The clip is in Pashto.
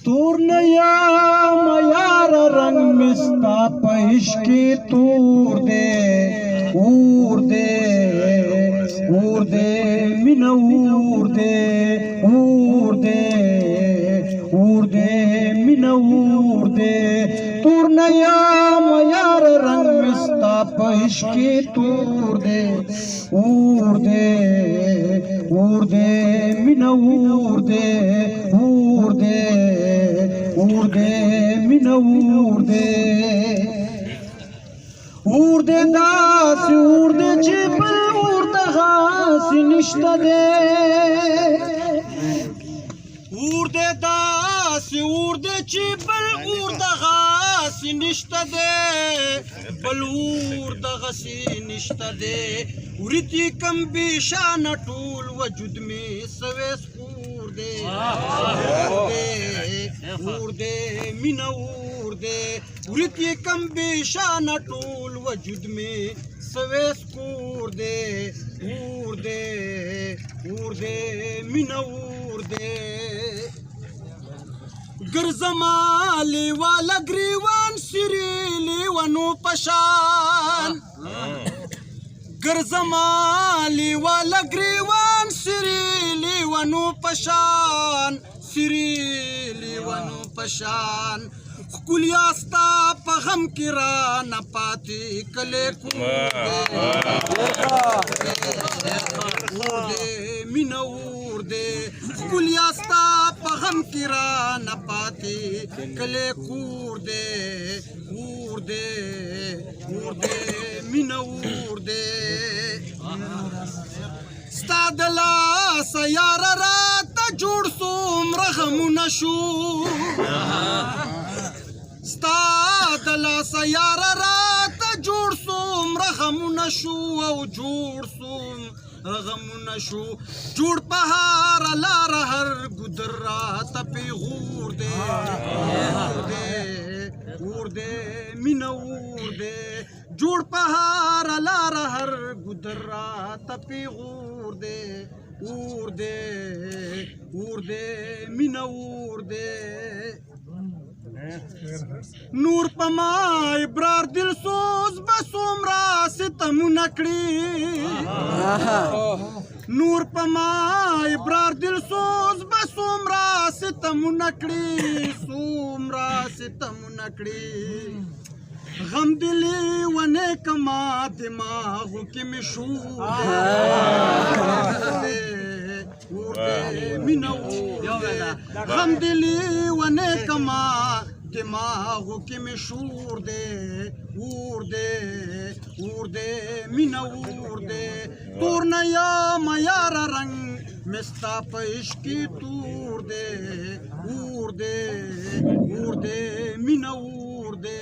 تور نیا میار رنگ مستا پہش کی تور دے اور دے من اور دے من اور دے تور نیا میار رنگ مستا پہش کی تور دے اور دے من اور دے من اور دے داس اور دے چپل اور دغاس نشتا دے اور دے داس اور دے چپل اور دغاس نشتا دے بل اور دغسی نشتا دے ورتی کم بیشان طول وجود میں سویس اور دے من اور دے ورتی کم بیشان طول وجود میں سویس اور دے من اور دے گرزمالی والا گریوان سریلی ونو پشان گرزمالی والا گریوان سریلی ونو پشان کلیاستا پغم کرا نپاتی کلے کوردے من اور دے کلیاستا پغم کرا نپاتی کلے کوردے من اور دے ستادلا سیار رات جوڑ سوم رغم نشو ستادلا سیار رات جوڑ سوم رغم نشو او جوڑ سوم رغم نشو جوڑ پہار لار ہر گدر رات پی غور دے من اور دے جوڑ پہار لار ہر گدر رات پی غور دے من اور دے نور پمائی برار دل سوز بسوم را ستم نکڑی نور پمائی برار دل سوز بسوم را ستم نکڑی غم دلی ونے کما دماغوں کی مشہور من غم دلی ونے کما دماغوں کی مشہور دے من اور دے تور نیا میار رنگ مستا پیش کی تور دے من اور دے